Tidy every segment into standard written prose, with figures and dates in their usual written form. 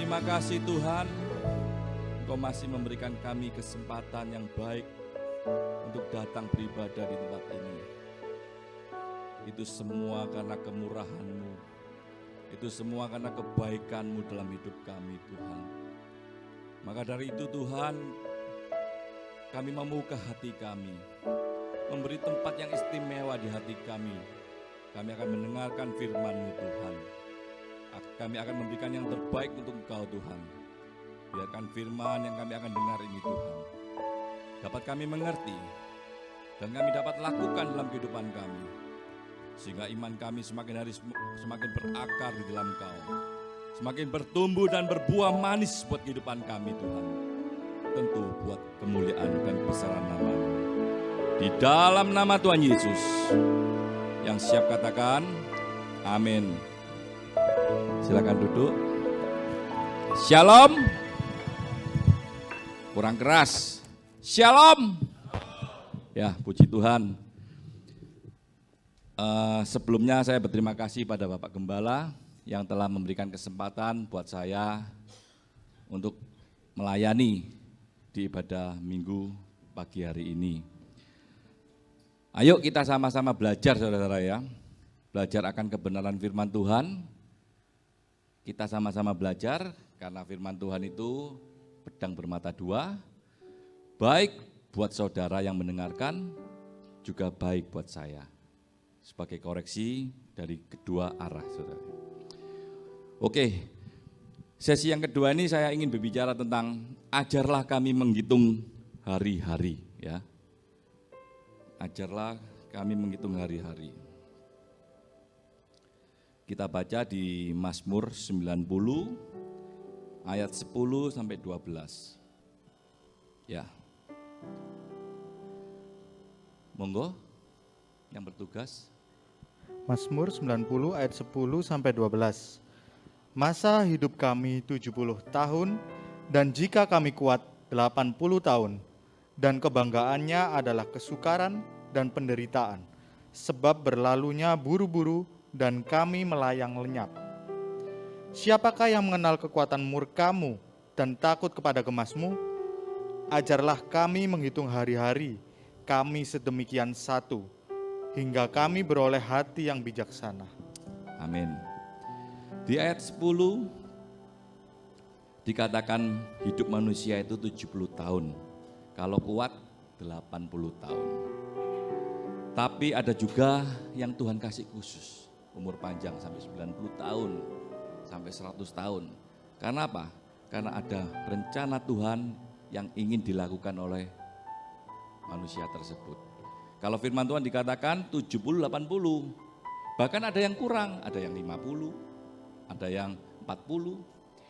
Terima kasih Tuhan, Engkau masih memberikan kami kesempatan yang baik untuk datang beribadah di tempat ini. Itu semua karena kemurahan-Mu, itu semua karena kebaikan-Mu dalam hidup kami Tuhan. Maka dari itu Tuhan, kami membuka hati kami, memberi tempat yang istimewa di hati kami. Kami akan mendengarkan firman-Mu Tuhan. Kami akan memberikan yang terbaik untuk Engkau Tuhan. Biarkan firman yang kami akan dengar ini Tuhan dapat kami mengerti dan kami dapat lakukan dalam kehidupan kami. Sehingga iman kami semakin hari semakin berakar di dalam Engkau. Semakin bertumbuh dan berbuah manis buat kehidupan kami Tuhan. Tentu buat kemuliaan dan kebesaran nama-Mu. Di dalam nama Tuhan Yesus. Yang siap katakan, amin. Silakan duduk. Shalom. Kurang keras. Shalom. Ya, puji Tuhan. Sebelumnya saya berterima kasih pada Bapak Gembala yang telah memberikan kesempatan buat saya untuk melayani di ibadah Minggu pagi hari ini. Ayo kita sama-sama belajar saudara-saudara ya. Belajar akan kebenaran firman Tuhan. Kita sama-sama belajar karena firman Tuhan itu pedang bermata dua. Baik buat saudara yang mendengarkan, juga baik buat saya. Sebagai koreksi dari kedua arah saudara. Oke, sesi yang kedua ini saya ingin berbicara tentang ajarlah kami menghitung hari-hari ya. Ajarlah kami menghitung hari-hari. Kita baca di Mazmur 90 ayat 10 sampai 12. Ya. Monggo yang bertugas. Mazmur 90 ayat 10 sampai 12. Masa hidup kami 70 tahun dan jika kami kuat 80 tahun. Dan kebanggaannya adalah kesukaran dan penderitaan, sebab berlalunya buru-buru dan kami melayang lenyap. Siapakah yang mengenal kekuatan murka-Mu dan takut kepada gemas-Mu? Ajarlah kami menghitung hari-hari, kami sedemikian satu, hingga kami beroleh hati yang bijaksana. Amin. Di ayat 10 dikatakan hidup manusia itu 70 tahun. Kalau kuat 80 tahun. Tapi ada juga yang Tuhan kasih khusus, umur panjang sampai 90 tahun, sampai 100 tahun. Karena apa? Karena ada rencana Tuhan yang ingin dilakukan oleh manusia tersebut. Kalau firman Tuhan dikatakan 70-80, bahkan ada yang kurang, ada yang 50, ada yang 40.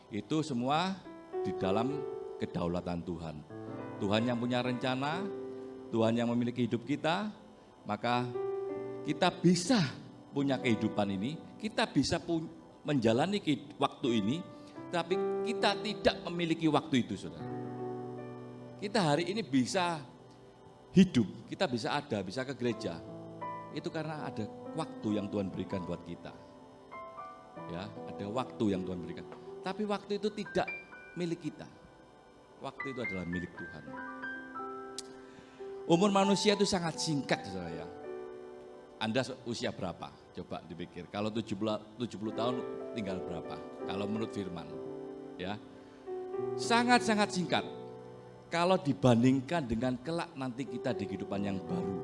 Itu semua di dalam kedaulatan Tuhan. Tuhan yang punya rencana, Tuhan yang memiliki hidup kita, maka kita bisa punya kehidupan ini, kita bisa menjalani waktu ini, tapi kita tidak memiliki waktu itu, saudara. Kita hari ini bisa hidup, kita bisa ada, bisa ke gereja, itu karena ada waktu yang Tuhan berikan buat kita. Ya, ada waktu yang Tuhan berikan. Tapi waktu itu tidak milik kita. Waktu itu adalah milik Tuhan. Umur manusia itu sangat singkat saudara ya. Anda usia berapa? Coba dipikir. Kalau 70 tahun tinggal berapa? Kalau menurut firman. Ya. Sangat-sangat singkat. Kalau dibandingkan dengan kelak nanti kita di kehidupan yang baru.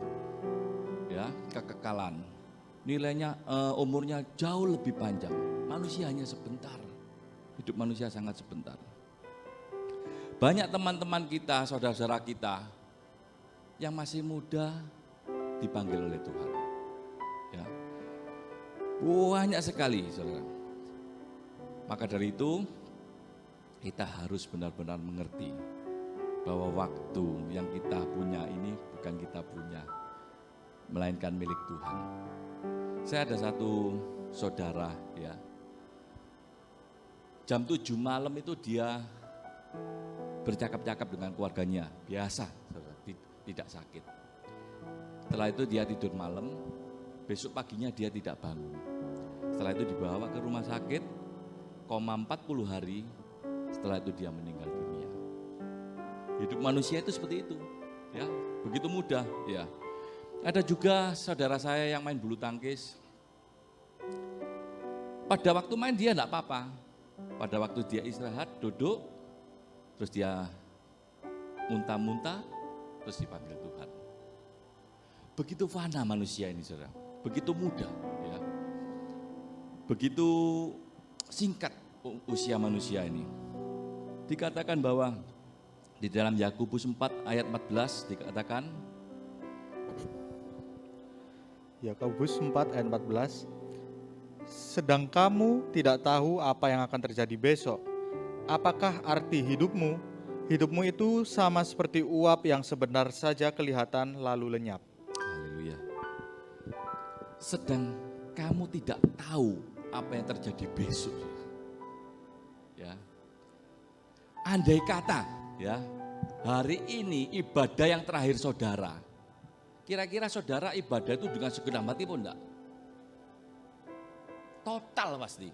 Ya, kekekalan. Nilainya umurnya jauh lebih panjang. Manusia hanya sebentar. Hidup manusia sangat sebentar. Banyak teman-teman kita, saudara-saudara kita yang masih muda dipanggil oleh Tuhan. Ya. Banyak sekali, saudara. Maka dari itu kita harus benar-benar mengerti bahwa waktu yang kita punya ini bukan kita punya, melainkan milik Tuhan. Saya ada satu saudara ya. Jam 7 malam itu dia bercakap-cakap dengan keluarganya, biasa, tidak sakit. Setelah itu dia tidur malam, besok paginya dia tidak bangun. Setelah itu dibawa ke rumah sakit, koma 40 hari, setelah itu dia meninggal dunia. Hidup manusia itu seperti itu, ya, begitu mudah, ya. Ada juga saudara saya yang main bulu tangkis. Pada waktu main dia enggak apa-apa. Pada waktu dia istirahat, duduk, terus dia muntah-muntah, terus dipanggil Tuhan. Begitu fana manusia ini, saudara. Begitu mudah, ya. Begitu singkat usia manusia ini. Dikatakan bahwa di dalam Yakobus 4 ayat 14 dikatakan, Yakobus 4 ayat 14, sedang kamu tidak tahu apa yang akan terjadi besok. Apakah arti hidupmu? Hidupmu itu sama seperti uap yang sebentar saja kelihatan lalu lenyap. haleluya. Sedang kamu tidak tahu apa yang terjadi besok. Ya. Andai kata, ya, hari ini ibadah yang terakhir saudara. Kira-kira saudara ibadah itu dengan segenap hati pun enggak? Total pasti.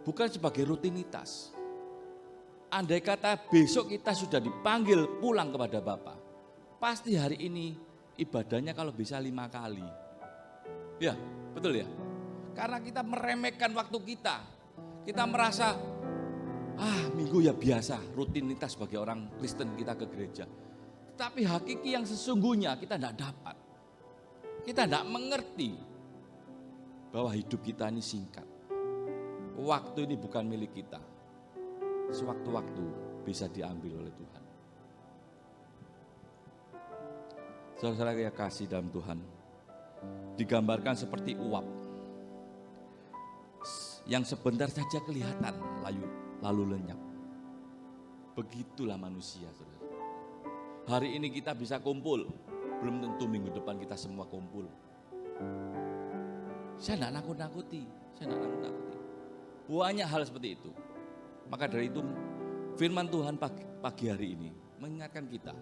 Bukan sebagai rutinitas. Andai kata besok kita sudah dipanggil pulang kepada Bapa, pasti hari ini ibadahnya kalau bisa 5 kali. Ya, betul ya? Karena kita meremehkan waktu kita. Kita merasa, minggu ya biasa, rutinitas bagi orang Kristen kita ke gereja. Tapi hakiki yang sesungguhnya kita tidak dapat. Kita tidak mengerti bahwa hidup kita ini singkat. Waktu ini bukan milik kita. Sewaktu-waktu bisa diambil oleh Tuhan. Saudara-saudara yang kasih dalam Tuhan, digambarkan seperti uap yang sebentar saja kelihatan lalu lenyap. Begitulah manusia, saudara. Hari ini kita bisa kumpul, belum tentu minggu depan kita semua kumpul. Saya tidak nakut-nakuti. Banyak hal seperti itu. Maka dari itu firman Tuhan pagi hari ini mengingatkan kita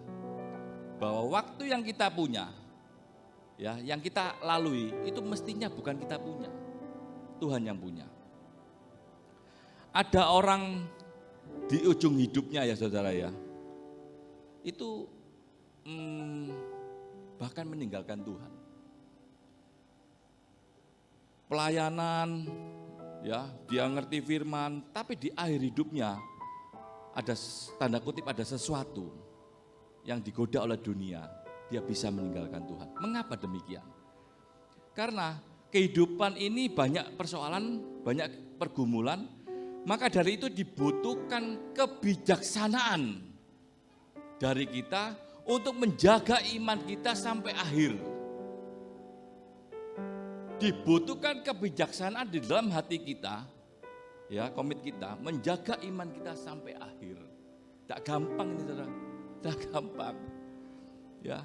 bahwa waktu yang kita punya, ya, yang kita lalui itu mestinya bukan kita punya, Tuhan yang punya. Ada orang di ujung hidupnya, ya saudara, ya, itu bahkan meninggalkan Tuhan. Pelayanan, ya, dia ngerti firman, tapi di akhir hidupnya ada tanda kutip, ada sesuatu yang digoda oleh dunia, dia bisa meninggalkan Tuhan. Mengapa demikian? Karena kehidupan ini banyak persoalan, banyak pergumulan, maka dari itu dibutuhkan kebijaksanaan dari kita untuk menjaga iman kita sampai akhir. Dibutuhkan kebijaksanaan di dalam hati kita, ya, komit kita menjaga iman kita sampai akhir. Tak gampang ini, saudara, tak gampang. Ya,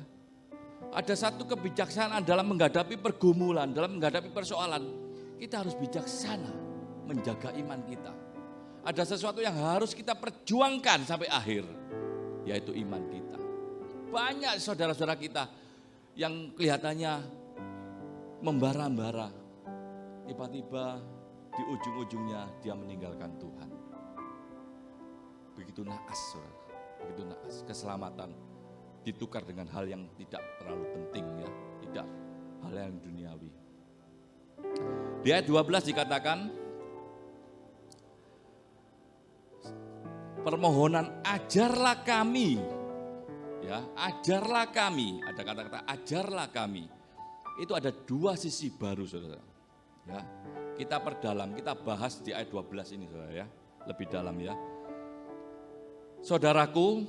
ada satu kebijaksanaan dalam menghadapi pergumulan, dalam menghadapi persoalan. Kita harus bijaksana menjaga iman kita. Ada sesuatu yang harus kita perjuangkan sampai akhir, yaitu iman kita. Banyak saudara-saudara kita yang kelihatannya membara-bara, tiba-tiba di ujung-ujungnya dia meninggalkan Tuhan. Begitu naas, saudara, begitu naas. Keselamatan ditukar dengan hal yang tidak terlalu penting, ya, tidak hal yang duniawi. Di ayat 12 dikatakan, permohonan ajarlah kami, ya, ajarlah kami, ada kata-kata ajarlah kami. Itu ada dua sisi baru, saudara. Ya, kita perdalam, kita bahas di ayat 12 ini, saudara, ya, lebih dalam, ya. Saudaraku,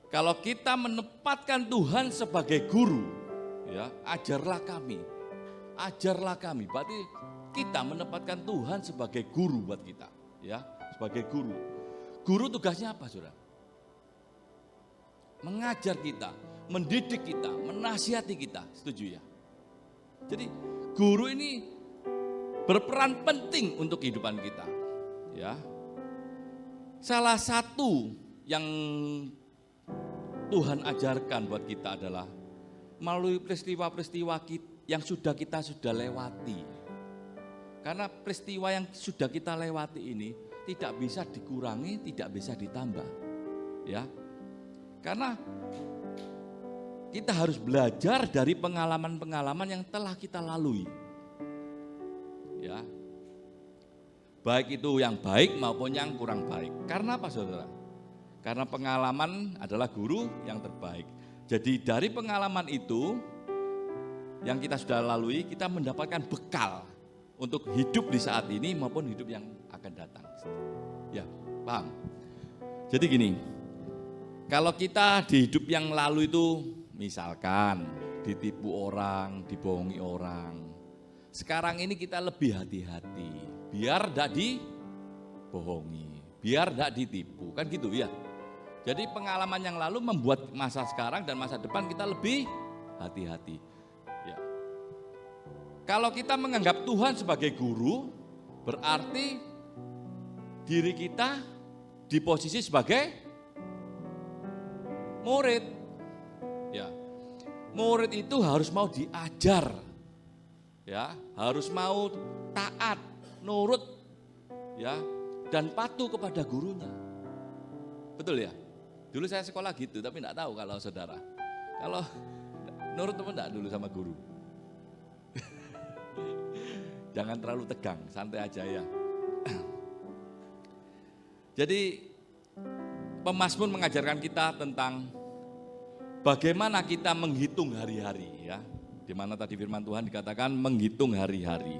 kalau kita menempatkan Tuhan sebagai guru, ya, ajarlah kami. Ajarlah kami, berarti kita menempatkan Tuhan sebagai guru buat kita, ya, sebagai guru. Guru tugasnya apa, saudara? Mengajar kita, mendidik kita, menasihati kita, setuju ya? Jadi guru ini berperan penting untuk kehidupan kita, ya. Salah satu yang Tuhan ajarkan buat kita adalah melalui peristiwa-peristiwa yang sudah lewati. Karena peristiwa yang sudah kita lewati ini tidak bisa dikurangi, tidak bisa ditambah. Ya. Karena kita harus belajar dari pengalaman-pengalaman yang telah kita lalui. Ya. Baik itu yang baik maupun yang kurang baik. Karena apa, Saudara? Karena pengalaman adalah guru yang terbaik. Jadi dari pengalaman itu yang kita sudah lalui, kita mendapatkan bekal untuk hidup di saat ini maupun hidup yang akan datang. Ya, paham? Jadi gini, kalau kita di hidup yang lalu itu misalkan ditipu orang, dibohongi orang. Sekarang ini kita lebih hati-hati, biar tidak dibohongi, biar tidak ditipu, kan gitu ya. Jadi pengalaman yang lalu membuat masa sekarang dan masa depan kita lebih hati-hati. Ya. Kalau kita menganggap Tuhan sebagai guru, berarti diri kita di posisi sebagai murid. Ya. Murid itu harus mau diajar. Ya, harus mau taat, nurut, ya, dan patuh kepada gurunya. Betul ya? Dulu saya sekolah gitu, tapi enggak tahu kalau saudara. Kalau nurut teman enggak dulu sama guru. Jangan terlalu tegang, santai aja ya. Jadi Pemasmur mengajarkan kita tentang bagaimana kita menghitung hari-hari ya. Di mana tadi firman Tuhan dikatakan menghitung hari-hari.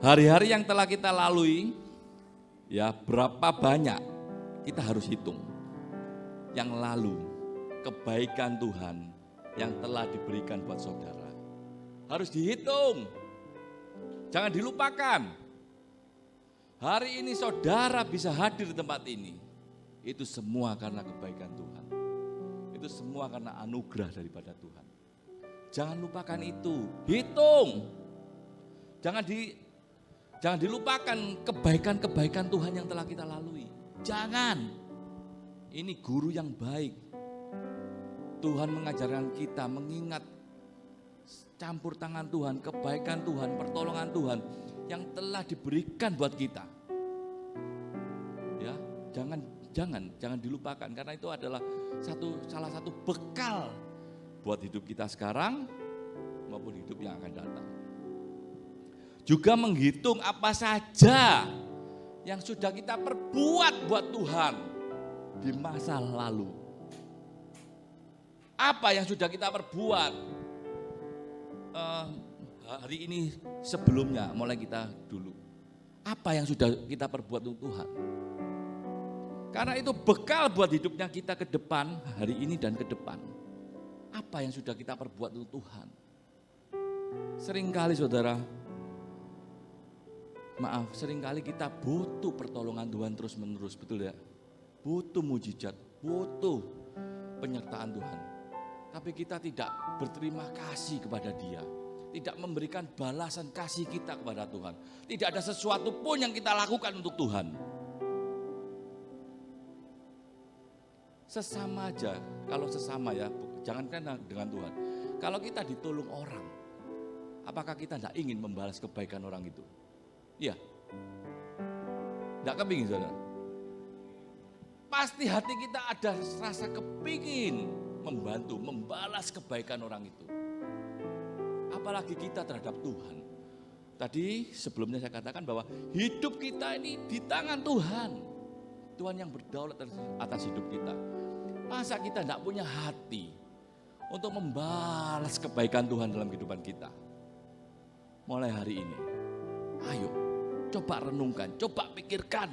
Hari-hari yang telah kita lalui, ya berapa banyak kita harus hitung. Yang lalu, kebaikan Tuhan yang telah diberikan buat saudara. Harus dihitung, jangan dilupakan. Hari ini saudara bisa hadir di tempat ini, itu semua karena kebaikan Tuhan. Itu semua karena anugerah daripada Tuhan. Jangan lupakan itu, hitung. Jangan dilupakan kebaikan-kebaikan Tuhan yang telah kita lalui. Jangan. Ini guru yang baik. Tuhan mengajarkan kita mengingat campur tangan Tuhan, kebaikan Tuhan, pertolongan Tuhan yang telah diberikan buat kita. Ya, jangan dilupakan karena itu adalah salah satu bekal buat hidup kita sekarang maupun hidup yang akan datang. Juga menghitung apa saja yang sudah kita perbuat buat Tuhan di masa lalu. Apa yang sudah kita perbuat hari ini sebelumnya, mulai kita dulu. Apa yang sudah kita perbuat untuk Tuhan. Karena itu bekal buat hidupnya kita ke depan, hari ini dan ke depan. Apa yang sudah kita perbuat untuk Tuhan. Seringkali saudara, seringkali kita butuh pertolongan Tuhan terus menerus, betul ya? Butuh mujizat, butuh penyertaan Tuhan. Tapi kita tidak berterima kasih kepada Dia. Tidak memberikan balasan kasih kita kepada Tuhan. Tidak ada sesuatu pun yang kita lakukan untuk Tuhan. Sesama aja, kalau sesama ya, jangankan dengan Tuhan. Kalau kita ditolong orang, apakah kita tidak ingin membalas kebaikan orang itu? Iya. Tidak kepingin saudara. Pasti hati kita ada rasa kepingin membantu, membalas kebaikan orang itu. Apalagi kita terhadap Tuhan. Tadi sebelumnya saya katakan bahwa hidup kita ini di tangan Tuhan. Tuhan yang berdaulat atas hidup kita. Masa kita tidak punya hati untuk membalas kebaikan Tuhan dalam kehidupan kita? Mulai hari ini, ayo coba renungkan, coba pikirkan.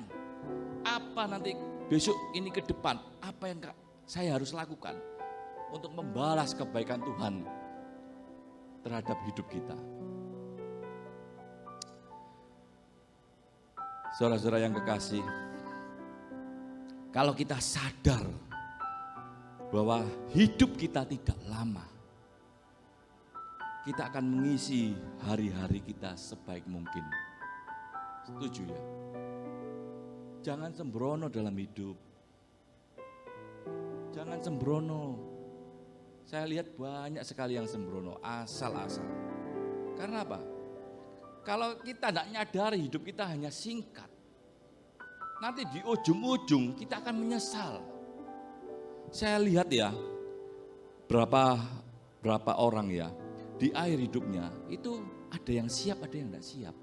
Apa nanti besok ini ke depan, apa yang saya harus lakukan untuk membalas kebaikan Tuhan terhadap hidup kita. Saudara-saudara yang kekasih, kalau kita sadar bahwa hidup kita tidak lama, kita akan mengisi hari-hari kita sebaik mungkin. Setuju ya? Jangan sembrono dalam hidup. Jangan sembrono. Saya lihat banyak sekali yang sembrono, asal-asal. Karena apa? Kalau kita tidak nyadari hidup kita hanya singkat. nanti di ujung-ujung kita akan menyesal. Saya lihat ya, berapa orang ya, di akhir hidupnya itu ada yang siap, ada yang tidak siap.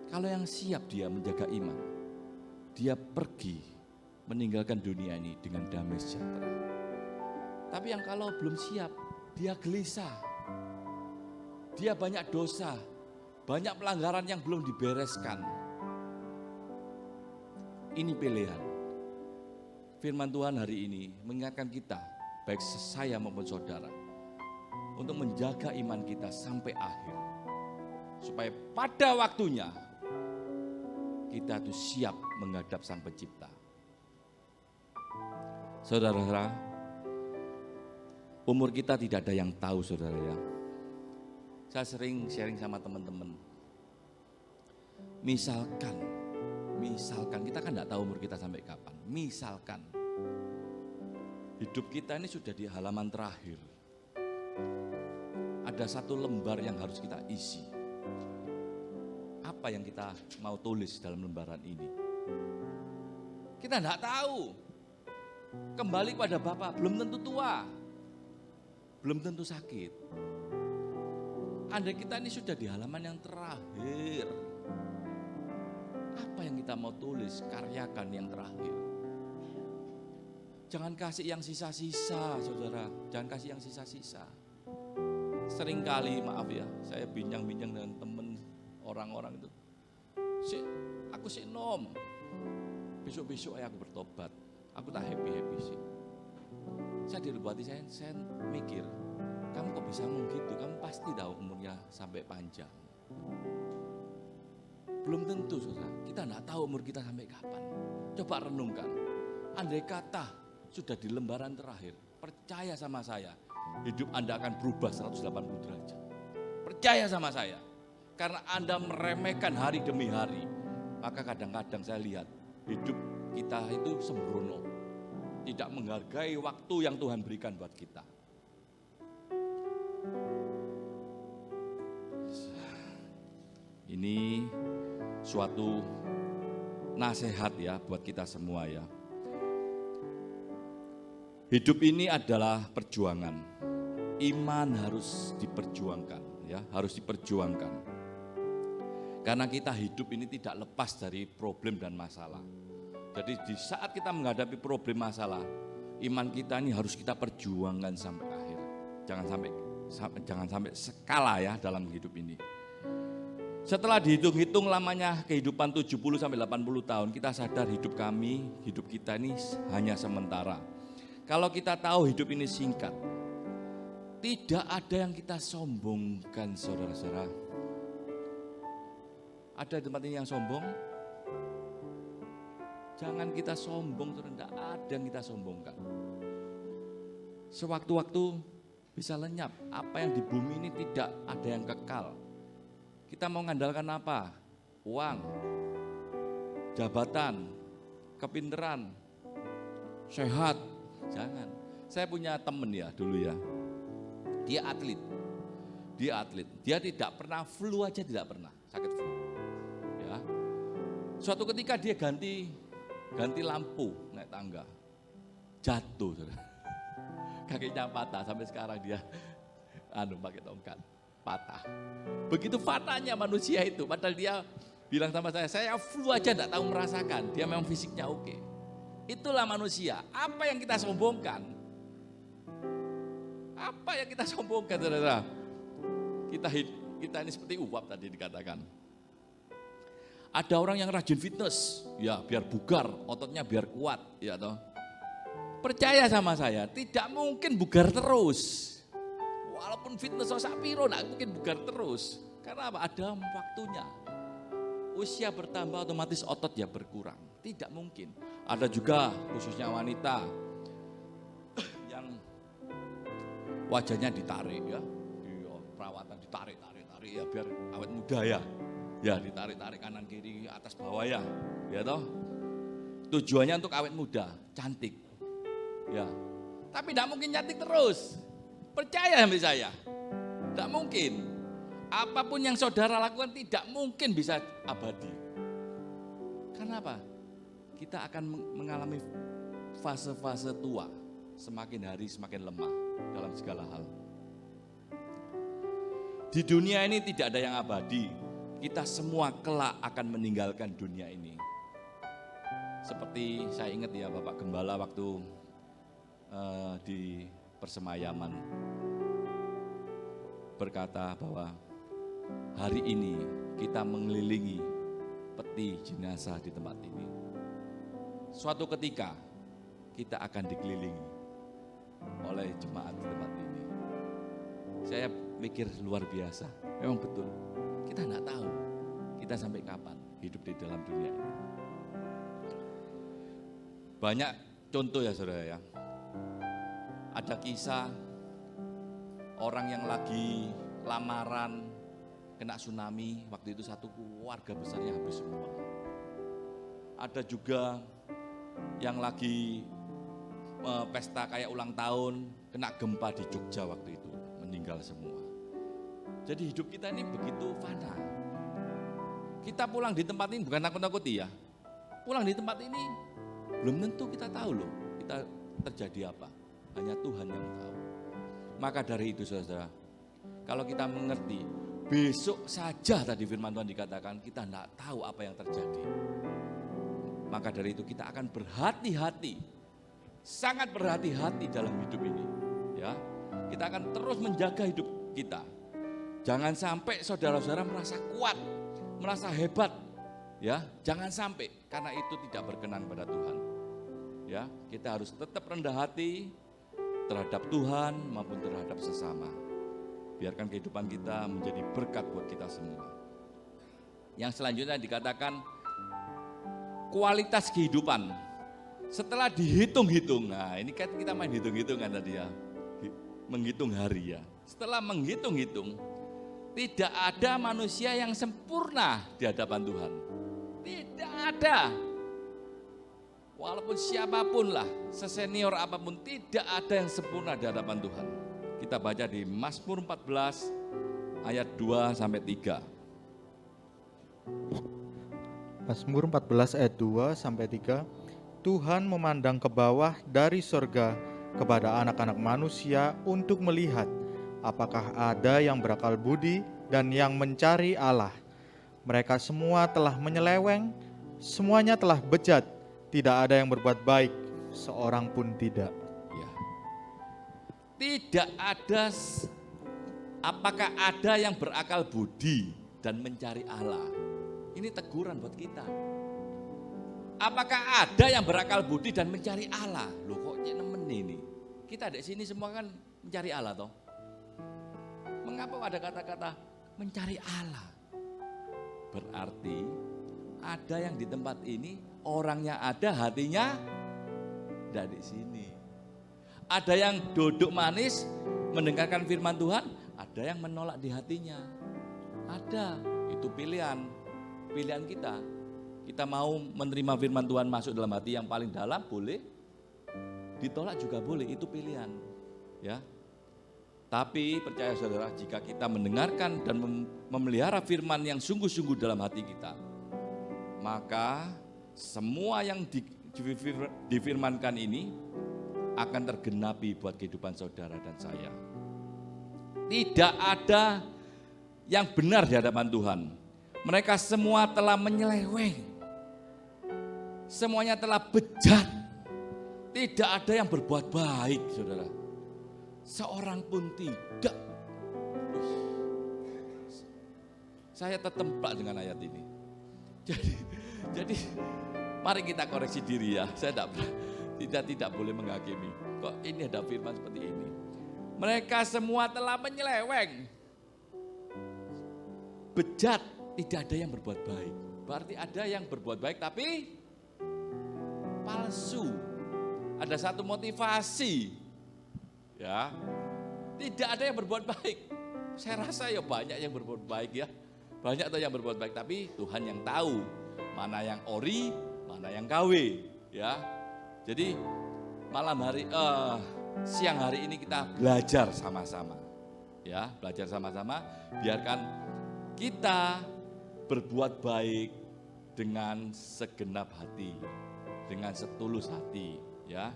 Kalau yang siap dia menjaga iman, dia pergi meninggalkan dunia ini dengan damai sejahtera. Tapi yang kalau belum siap, dia gelisah, dia banyak dosa, banyak pelanggaran yang belum dibereskan. Ini pilihan. Firman Tuhan hari ini mengingatkan kita, baik saya maupun saudara, untuk menjaga iman kita sampai akhir. Supaya pada waktunya kita itu siap menghadap Sang Pencipta. Saudara-saudara, umur kita tidak ada yang tahu, saudara ya. Saya sering sharing sama teman-teman. Misalkan kita kan tidak tahu umur kita sampai kapan. Misalkan hidup kita ini sudah di halaman terakhir. Ada satu lembar yang harus kita isi. Apa yang kita mau tulis dalam lembaran ini? Kita tidak tahu. Kembali kepada Bapa, belum tentu tua, belum tentu sakit. Andai kita ini sudah di halaman yang terakhir, apa yang kita mau tulis, karyakan yang terakhir. Jangan kasih yang sisa-sisa, saudara. Jangan kasih yang sisa-sisa. Seringkali, maaf ya, saya bincang-bincang dengan teman orang-orang itu. Aku sih nom, besok-besok aku bertobat. Aku tak happy-happy sih. Saya dirubati, saya mikir, kamu kok bisa ngomong gitu? Kamu pasti tahu umurnya sampai panjang. Belum tentu, saudara. Kita tidak tahu umur kita sampai kapan. Coba renungkan. Andai kata sudah di lembaran terakhir, percaya sama saya, hidup Anda akan berubah 180 derajat. Percaya sama saya. Karena Anda meremehkan hari demi hari, maka kadang-kadang saya lihat hidup kita itu sembrono. Tidak menghargai waktu yang Tuhan berikan buat kita. Ini suatu nasihat ya buat kita semua ya. Hidup ini adalah perjuangan. Iman harus diperjuangkan ya, harus diperjuangkan. Karena kita hidup ini tidak lepas dari problem dan masalah. Jadi di saat kita menghadapi problem masalah, iman kita ini harus kita perjuangkan sampai akhir. Jangan sampai skala ya dalam hidup ini. Setelah dihitung-hitung lamanya kehidupan 70 sampai 80 tahun, kita sadar hidup kita ini hanya sementara. Kalau kita tahu hidup ini singkat, tidak ada yang kita sombongkan, saudara-saudara. Ada di tempat ini yang sombong? Jangan kita sombong, tidak ada yang kita sombongkan. Sewaktu-waktu bisa lenyap, apa yang di bumi ini tidak ada yang kekal. Kita mau mengandalkan apa? Uang, jabatan, kepinteran, sehat, jangan. Saya punya temen ya dulu ya, dia atlet. Dia tidak pernah flu aja, tidak pernah sakit flu. Ya. Suatu ketika dia ganti lampu naik tangga, jatuh, kakinya patah, sampai sekarang dia pakai tongkat, patah. Begitu fatahnya manusia itu, padahal dia bilang sama saya flu aja tidak tahu merasakan, dia memang fisiknya oke. Itulah manusia. Apa yang kita sombongkan? Apa yang kita sombongkan, saudara? Kita ini seperti uap tadi dikatakan. Ada orang yang rajin fitness, ya biar bugar, ototnya biar kuat, ya toh. Percaya sama saya, tidak mungkin bugar terus. Walaupun fitness sak piro, tidak mungkin bugar terus. Karena apa? Ada waktunya. Usia bertambah otomatis otot ya berkurang. Tidak mungkin. Ada juga khususnya wanita yang wajahnya ditarik ya, perawatan ditarik ya biar awet muda ya. Ya ditarik kanan kiri atas bawah ya toh. Tujuannya untuk awet muda, cantik. Ya. Tapi tidak mungkin cantik terus. Percaya sama saya. Tidak mungkin. Apapun yang saudara lakukan tidak mungkin bisa abadi. Karena Karena apa? Kita akan mengalami fase-fase tua, semakin hari semakin lemah dalam segala hal. Di dunia ini tidak ada yang abadi, kita semua kelak akan meninggalkan dunia ini. Seperti saya ingat ya Bapak Gembala waktu di persemayaman berkata bahwa hari ini kita mengelilingi peti jenazah di tempat ini. Suatu ketika kita akan dikelilingi oleh jemaat di tempat ini. Saya pikir luar biasa, memang betul. Kita enggak tahu kita sampai kapan hidup di dalam dunia ini. Banyak contoh ya saudara ya. Ada kisah orang yang lagi lamaran kena tsunami, waktu itu satu keluarga besarnya habis semua. Ada juga yang lagi pesta kayak ulang tahun, kena gempa di Jogja waktu itu, meninggal semua. Jadi hidup kita ini begitu fana. Kita pulang di tempat ini bukan nakut-nakuti ya. Pulang di tempat ini belum tentu kita tahu loh, kita terjadi apa. Hanya Tuhan yang tahu. Maka dari itu saudara, kalau kita mengerti, besok saja tadi firman Tuhan dikatakan, kita tidak tahu apa yang terjadi. Maka dari itu kita akan berhati-hati, sangat berhati-hati dalam hidup ini. Ya, kita akan terus menjaga hidup kita. Jangan sampai saudara-saudara merasa kuat, merasa hebat. Ya, jangan sampai, karena itu tidak berkenan pada Tuhan. Ya, kita harus tetap rendah hati terhadap Tuhan maupun terhadap sesama. Biarkan kehidupan kita menjadi berkat buat kita semua. Yang selanjutnya dikatakan kualitas kehidupan. Setelah dihitung-hitung, nah ini kan kita main hitung-hitungan tadi ya, menghitung hari ya. Setelah menghitung-hitung, tidak ada manusia yang sempurna di hadapan Tuhan. Tidak ada. Walaupun siapapun lah, sesenior apapun, tidak ada yang sempurna di hadapan Tuhan. Kita baca di Mazmur 14 ayat 2 sampai 3. Mazmur 14 ayat 2 sampai 3. Tuhan memandang ke bawah dari sorga kepada anak-anak manusia untuk melihat apakah ada yang berakal budi dan yang mencari Allah. Mereka semua telah menyeleweng, semuanya telah bejat. Tidak ada yang berbuat baik, seorang pun tidak. Ya. Tidak ada, apakah ada yang berakal budi dan mencari Allah? Ini teguran buat kita. Apakah ada yang berakal budi dan mencari Allah? Loh kok nemen ini? Kita di sini semua kan mencari Allah toh. Mengapa ada kata-kata mencari Allah? Berarti ada yang di tempat ini orangnya ada, hatinya dari sini. Ada yang duduk manis mendengarkan firman Tuhan, ada yang menolak di hatinya. Ada, itu pilihan kita. Kita mau menerima firman Tuhan masuk dalam hati yang paling dalam, boleh. Ditolak juga boleh, itu pilihan. Ya. Tapi percaya saudara, jika kita mendengarkan dan memelihara firman yang sungguh-sungguh dalam hati kita, maka semua yang difirmankan ini akan tergenapi buat kehidupan saudara dan saya. Tidak ada yang benar di hadapan Tuhan. Mereka semua telah menyeleweng. Semuanya telah bejat. Tidak ada yang berbuat baik, saudara. Seorang pun tidak. Saya tertempat dengan ayat ini. Jadi mari kita koreksi diri ya. Saya tidak boleh menghakimi. Kok ini ada firman seperti ini? Mereka semua telah menyeleweng. Bejat, tidak ada yang berbuat baik. Berarti ada yang berbuat baik tapi palsu. Ada satu motivasi. Ya. Tidak ada yang berbuat baik. Saya rasa ya banyak yang berbuat baik ya. Banyak tuh yang berbuat baik, tapi Tuhan yang tahu mana yang ori, mana yang KW, ya. Jadi siang hari ini kita belajar sama-sama, ya, belajar sama-sama. Biarkan kita berbuat baik dengan segenap hati, dengan setulus hati, ya.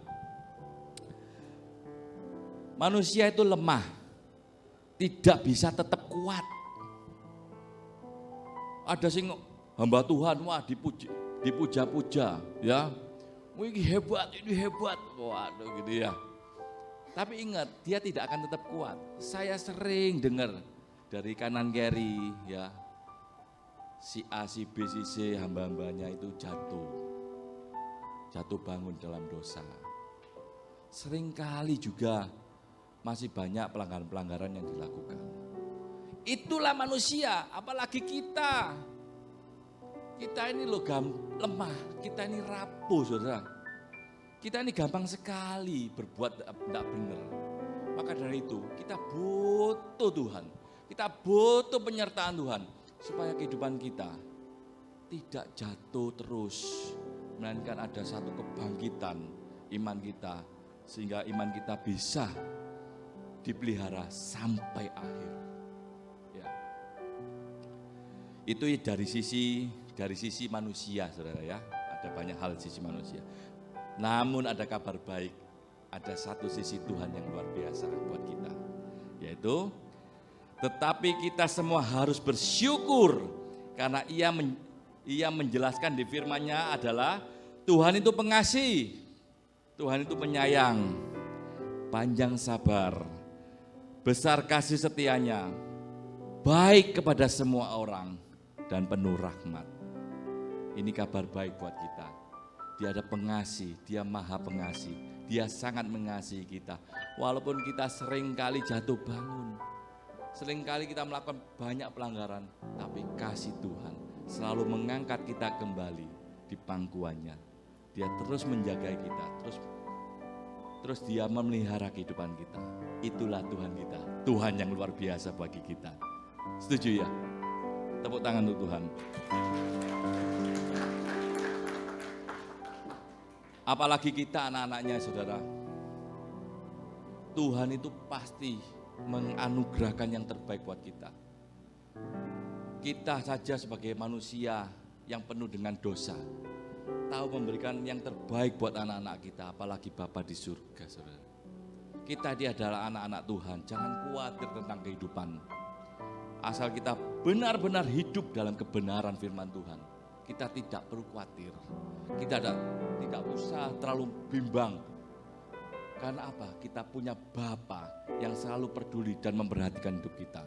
Manusia itu lemah, tidak bisa tetap kuat. Ada sing hamba Tuhan, wah dipuja-puja, ya. Wih, ini hebat, waduh gitu ya. Tapi ingat, dia tidak akan tetap kuat. Saya sering dengar dari kanan kiri, ya, si A, si B, si C, hamba-hambanya itu jatuh bangun dalam dosa. Seringkali juga masih banyak pelanggaran-pelanggaran yang dilakukan. Itulah manusia, apalagi kita. Kita ini lemah, kita ini rapuh, saudara. Kita ini gampang sekali berbuat tidak benar. Maka dari itu kita butuh Tuhan. Kita butuh penyertaan Tuhan. Supaya kehidupan kita tidak jatuh terus. Melainkan ada satu kebangkitan iman kita. Sehingga iman kita bisa dipelihara sampai akhir. Ya. Itu dari sisi manusia, saudara ya. Ada banyak hal di sisi manusia. Namun ada kabar baik, ada satu sisi Tuhan yang luar biasa buat kita. Yaitu, tetapi kita semua harus bersyukur karena ia menjelaskan di firman-Nya adalah Tuhan itu pengasih, Tuhan itu penyayang, panjang sabar, besar kasih setianya, baik kepada semua orang dan penuh rahmat. Ini kabar baik buat kita. Dia ada pengasih, dia maha pengasih, dia sangat mengasihi kita. Walaupun kita seringkali jatuh bangun, seringkali kita melakukan banyak pelanggaran, tapi kasih Tuhan selalu mengangkat kita kembali di pangkuannya. Dia terus menjaga kita, terus dia memelihara kehidupan kita. Itulah Tuhan kita, Tuhan yang luar biasa bagi kita. Setuju ya? Tepuk tangan untuk Tuhan. Apalagi kita anak-anaknya, saudara. Tuhan itu pasti menganugerahkan yang terbaik buat kita. Kita saja sebagai manusia yang penuh dengan dosa, tahu memberikan yang terbaik buat anak-anak kita, apalagi Bapa di surga, saudara. Kita ini adalah anak-anak Tuhan, jangan khawatir tentang kehidupan. Asal kita benar-benar hidup dalam kebenaran firman Tuhan, kita tidak perlu khawatir. Kita tidak usah terlalu bimbang. Karena apa? Kita punya Bapa yang selalu peduli dan memperhatikan hidup kita.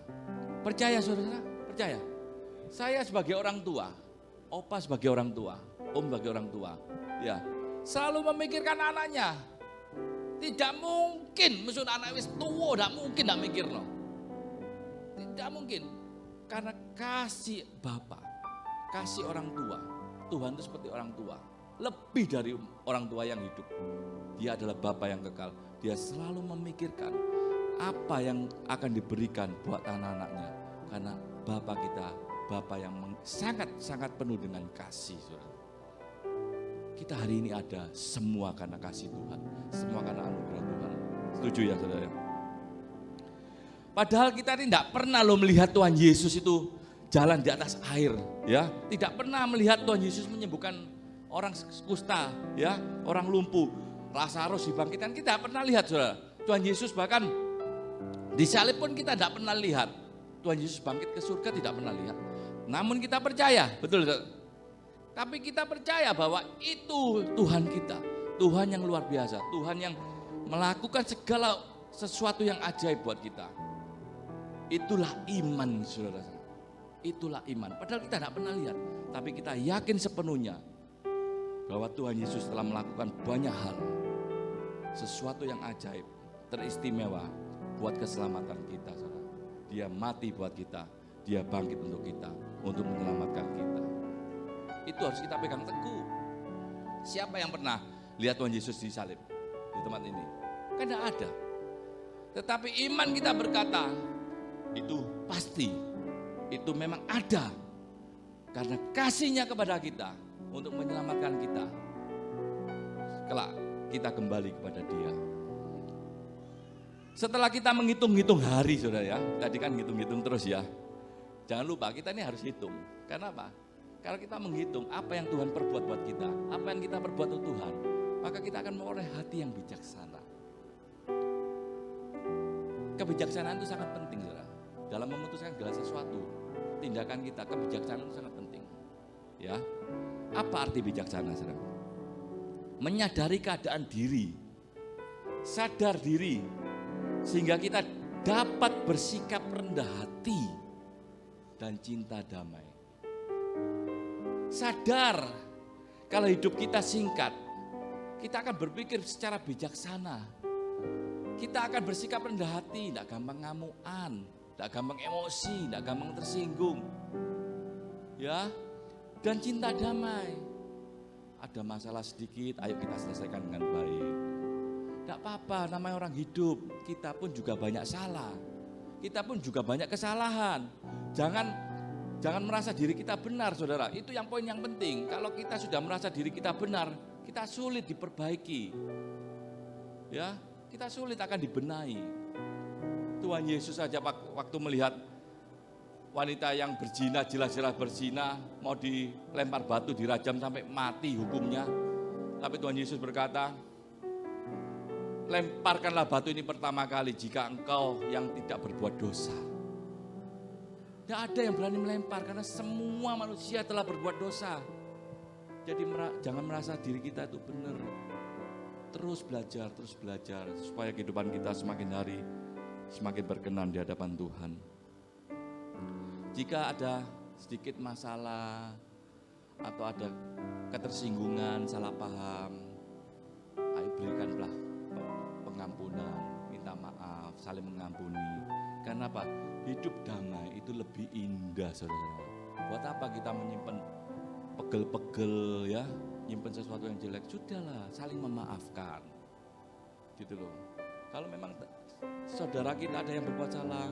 Percaya saudara? Percaya? Saya sebagai orang tua, opa sebagai orang tua, om sebagai orang tua, ya selalu memikirkan anaknya. Tidak mungkin, misalnya anak wis tua, tidak mungkin tidak mikir no. Tidak mungkin, karena kasih Bapa, kasih orang tua. Tuhan itu seperti orang tua, lebih dari orang tua yang hidup. Dia adalah Bapa yang kekal. Dia selalu memikirkan apa yang akan diberikan buat anak-anaknya. Karena Bapa kita, Bapa yang sangat-sangat penuh dengan kasih. Saudara. Kita hari ini ada semua karena kasih Tuhan, semua karena anugerah Tuhan. Setuju ya saudara? Padahal kita ini tidak pernah melihat Tuhan Yesus itu jalan di atas air, ya. Tidak pernah melihat Tuhan Yesus menyembuhkan orang kusta, ya, orang lumpuh, Lazarus dibangkitkan, kita tidak pernah lihat, saudara. Tuhan Yesus bahkan disalib pun kita tidak pernah lihat. Tuhan Yesus bangkit ke surga tidak pernah lihat. Namun kita percaya, betul, saudara? Tapi kita percaya bahwa itu Tuhan kita, Tuhan yang luar biasa, Tuhan yang melakukan segala sesuatu yang ajaib buat kita. Itulah iman, saudara. Itulah iman. Padahal kita tidak pernah lihat, tapi kita yakin sepenuhnya bahwa Tuhan Yesus telah melakukan banyak hal, sesuatu yang ajaib, teristimewa buat keselamatan kita, saudara. Dia mati buat kita, dia bangkit untuk kita, untuk menyelamatkan kita. Itu harus kita pegang teguh. Siapa yang pernah lihat Tuhan Yesus disalib di tempat ini? Kan tidak ada. Tetapi iman kita berkata, itu pasti, itu memang ada. Karena kasih-Nya kepada kita untuk menyelamatkan kita. Kelak kita kembali kepada Dia. Setelah kita menghitung-hitung hari, saudara ya, tadi kan hitung-hitung terus ya. Jangan lupa kita ini harus hitung. Karena apa? Kalau kita menghitung apa yang Tuhan perbuat buat kita, apa yang kita perbuat untuk Tuhan, maka kita akan memperoleh hati yang bijaksana. Kebijaksanaan itu sangat penting, saudara. Dalam memutuskan segala sesuatu, tindakan kita, kebijaksanaan itu sangat penting. Ya, apa arti bijaksana, saudara? Menyadari keadaan diri, sadar diri, sehingga kita dapat bersikap rendah hati dan cinta damai. Sadar kalau hidup kita singkat, kita akan berpikir secara bijaksana. Kita akan bersikap rendah hati, tidak gampang ngamuan, tidak gampang emosi, tidak gampang tersinggung. Ya, dan cinta damai. Ada masalah sedikit, ayo kita selesaikan dengan baik. Tidak apa-apa, namanya orang hidup, kita pun juga banyak salah. Kita pun juga banyak kesalahan. Jangan merasa diri kita benar, saudara. Itu yang poin yang penting. Kalau kita sudah merasa diri kita benar, kita sulit diperbaiki. Ya, kita sulit akan dibenahi. Tuhan Yesus saja waktu melihat wanita yang berzina, jelas-jelas berzina, mau dilempar batu, dirajam sampai mati hukumnya. Tapi Tuhan Yesus berkata, lemparkanlah batu ini pertama kali jika engkau yang tidak berbuat dosa. Tidak ada yang berani melempar karena semua manusia telah berbuat dosa. Jadi jangan merasa diri kita itu benar. Terus belajar supaya kehidupan kita semakin hari semakin berkenan di hadapan Tuhan. Jika ada sedikit masalah atau ada ketersinggungan, salah paham, ayo berikanlah pengampunan, minta maaf, saling mengampuni. Karena apa? Hidup damai itu lebih indah, saudara. Buat apa kita menyimpan pegel-pegel ya, nyimpan sesuatu yang jelek? Sudahlah, saling memaafkan. Gitu loh. Kalau memang saudara kita ada yang berbuat salah,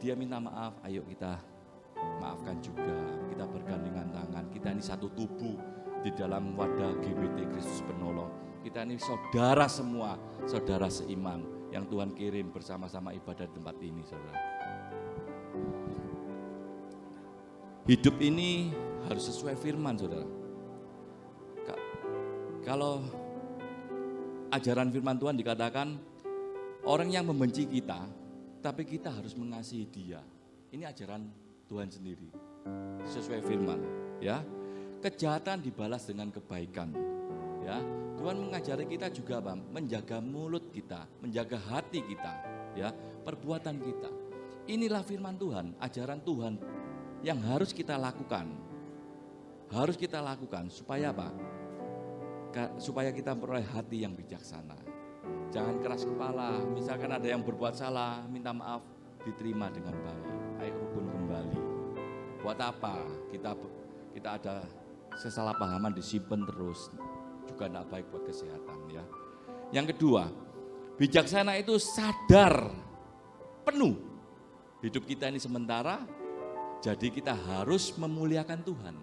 dia minta maaf, ayo kita maafkan juga. Kita bergandengan tangan, kita ini satu tubuh di dalam wadah GBT Kristus Penolong. Kita ini saudara semua, saudara seiman yang Tuhan kirim bersama-sama ibadah di tempat ini, saudara. Hidup ini harus sesuai firman, saudara. Kalau ajaran firman Tuhan dikatakan, orang yang membenci kita, tapi kita harus mengasihi dia. Ini ajaran Tuhan sendiri, sesuai firman. Ya, kejahatan dibalas dengan kebaikan. Ya, Tuhan mengajari kita juga, Bang, menjaga mulut kita, menjaga hati kita, ya, perbuatan kita. Inilah firman Tuhan, ajaran Tuhan yang harus kita lakukan. Harus kita lakukan supaya apa? Supaya kita memperoleh hati yang bijaksana. Jangan keras kepala, misalkan ada yang berbuat salah, minta maaf, diterima dengan baik. Ayo rukun kembali. Buat apa? Kita ada kesalahpahaman disimpan terus. Juga tidak baik buat kesehatan, ya. Yang kedua, bijaksana itu sadar penuh hidup kita ini sementara, jadi kita harus memuliakan Tuhan.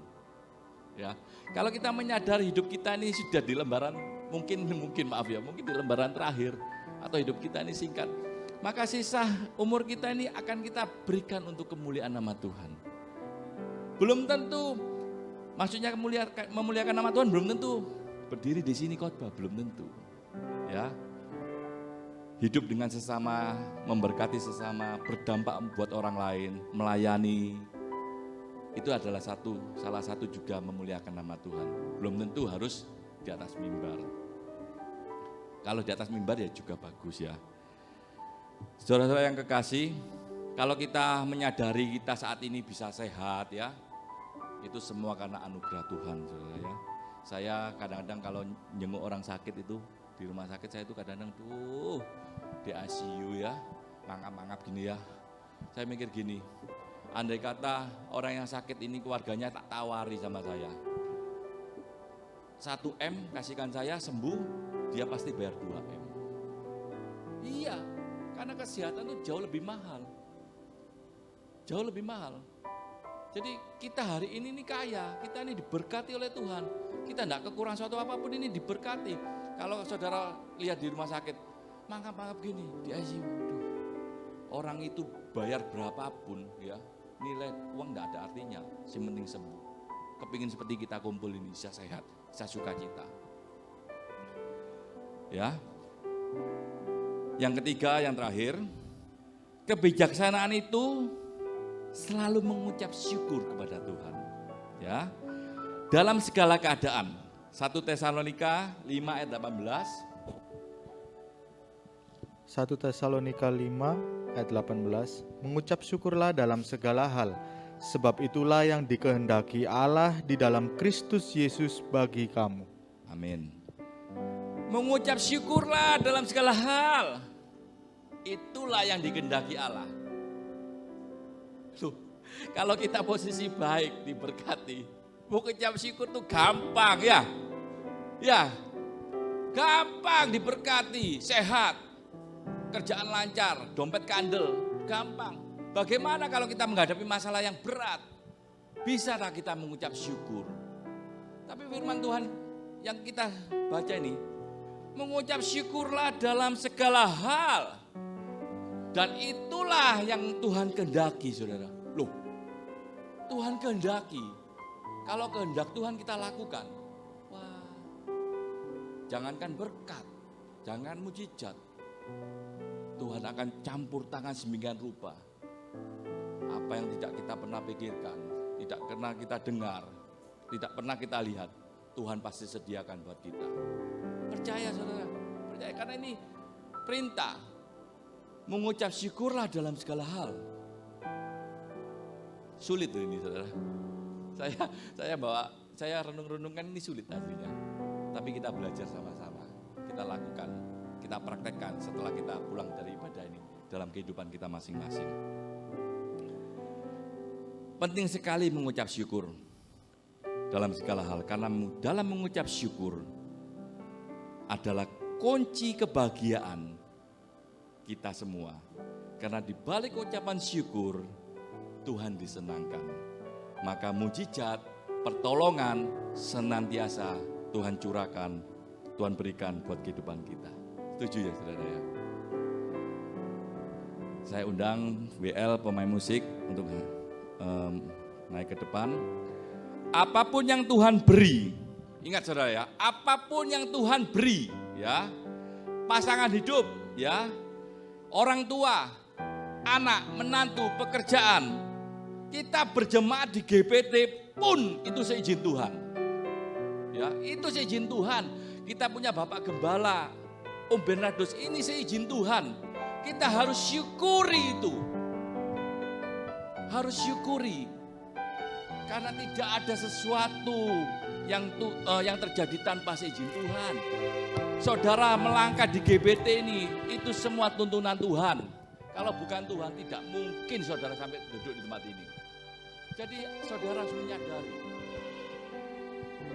Ya, kalau kita menyadari hidup kita ini sudah di lembaran mungkin di lembaran terakhir atau hidup kita ini singkat, maka sisa umur kita ini akan kita berikan untuk kemuliaan nama Tuhan. Belum tentu, maksudnya memuliakan nama Tuhan belum tentu berdiri di sini khotbah, belum tentu. Ya, hidup dengan sesama, memberkati sesama, berdampak buat orang lain, melayani, itu adalah salah satu juga memuliakan nama Tuhan. Belum tentu harus di atas mimbar. Kalau di atas mimbar ya juga bagus, ya. Saudara-saudara yang kekasih, kalau kita menyadari kita saat ini bisa sehat, ya, itu semua karena anugerah Tuhan, saudara, ya. Saya kadang-kadang kalau jenguk orang sakit itu di rumah sakit, saya itu kadang-kadang tuh di ICU, ya, mangap-mangap gini, ya. Saya mikir gini, andai kata orang yang sakit ini keluarganya tak tawari sama saya, 1M kasihkan saya sembuh, dia pasti bayar 2M. Iya, karena kesehatan itu jauh lebih mahal. Jauh lebih mahal. Jadi kita hari ini nih kaya, kita ini diberkati oleh Tuhan. Kita tidak kekurangan suatu apapun, ini diberkati. Kalau saudara lihat di rumah sakit, mangkap-mangkap gini, di ICU, orang itu bayar berapapun, ya, nilai uang tidak ada artinya, yang penting sembuh. kepingin seperti kita kumpul ini, bisa sehat, bisa sukacita. Ya. Yang ketiga, yang terakhir, kebijaksanaan itu selalu mengucap syukur kepada Tuhan. Ya. Dalam segala keadaan. 1 Tesalonika 5 ayat 18. 1 Tesalonika 5 ayat 18, mengucap syukurlah dalam segala hal, sebab itulah yang dikehendaki Allah di dalam Kristus Yesus bagi kamu. Amin. Mengucap syukurlah dalam segala hal, itulah yang dikehendaki Allah. Loh, kalau kita posisi baik, diberkati, mengucap syukur tuh gampang ya. Ya, gampang diberkati, sehat, kerjaan lancar, dompet kandel, gampang. Bagaimana kalau kita menghadapi masalah yang berat? Bisa tak kita mengucap syukur? Tapi firman Tuhan yang kita baca ini, mengucap syukurlah dalam segala hal. Dan itulah yang Tuhan kehendaki, saudara. Loh, Tuhan kehendaki. Kalau kehendak Tuhan kita lakukan, wah, jangankan berkat, jangan mujizat, Tuhan akan campur tangan sedemikian rupa. Apa yang tidak kita pernah pikirkan, tidak pernah kita dengar, tidak pernah kita lihat, Tuhan pasti sediakan buat kita. Percaya saudara, percaya, karena ini perintah. Mengucap syukurlah dalam segala hal. Sulit loh ini saudara. Saya renung-renungkan ini sulit aslinya. Tapi kita belajar sama-sama, kita lakukan, kita praktekkan setelah kita pulang dari ibadah ini dalam kehidupan kita masing-masing. Penting sekali mengucap syukur dalam segala hal, karena dalam mengucap syukur adalah kunci kebahagiaan kita semua. Karena di balik ucapan syukur, Tuhan disenangkan. Maka mujizat, pertolongan senantiasa Tuhan curahkan, Tuhan berikan buat kehidupan kita. Setuju ya saudara ya? Saya undang WL pemain musik untuk naik ke depan. Apapun yang Tuhan beri, ingat saudara ya, apapun yang Tuhan beri ya, pasangan hidup ya, orang tua, anak, menantu, pekerjaan, kita berjemaat di GPT pun itu seizin Tuhan. Ya, itu seizin Tuhan. Kita punya Bapak Gembala, Om Bernardus, ini seizin Tuhan. Kita harus syukuri itu. Harus syukuri. Karena tidak ada sesuatu yang terjadi tanpa seizin Tuhan. Saudara melangkah di GBT ini, itu semua tuntunan Tuhan. Kalau bukan Tuhan, tidak mungkin saudara sampai duduk di tempat ini. Jadi saudara harus menyadari,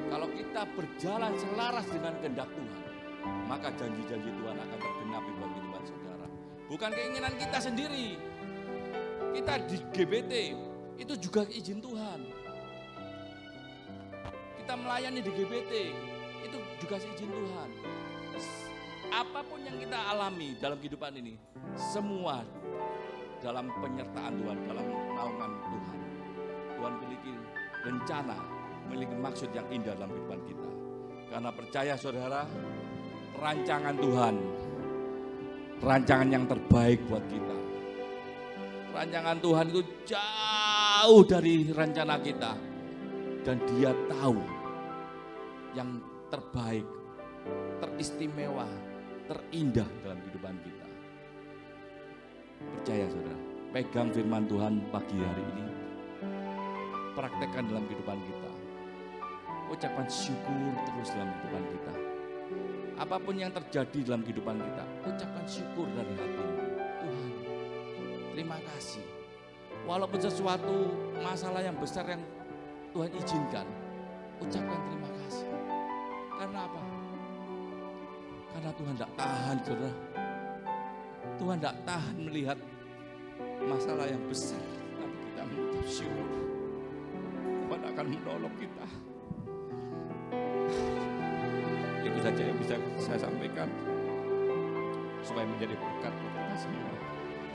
kalau kita berjalan selaras dengan kehendak Tuhan, maka janji-janji Tuhan akan tergenapi buat kehidupan saudara. Bukan keinginan kita sendiri. Kita di GBT, itu juga izin Tuhan. Kita melayani di GBT, itu juga izin Tuhan. Apapun yang kita alami dalam kehidupan ini, semua dalam penyertaan Tuhan, dalam naungan Tuhan. Tuhan memiliki rencana, memiliki maksud yang indah dalam kehidupan kita. Karena percaya saudara, rancangan Tuhan, rancangan yang terbaik buat kita. Rancangan Tuhan itu jauh dari rencana kita. Dan Dia tahu yang terbaik, teristimewa, terindah dalam kehidupan kita. Percaya saudara, pegang firman Tuhan pagi hari ini, praktekkan dalam kehidupan kita. Ucapan syukur terus dalam kehidupan kita. Apapun yang terjadi dalam kehidupan kita, ucapan syukur dari hatimu. Tuhan, terima kasih. Walaupun sesuatu masalah yang besar yang Tuhan izinkan, ucapkan terima kasih. Karena apa? Karena Tuhan tidak tahan, saudara. Tuhan tidak tahan melihat masalah yang besar, tapi kita mengucap syukur. Tuhan akan menolong kita. Itu saja yang bisa saya sampaikan supaya menjadi berkat buat kita semua.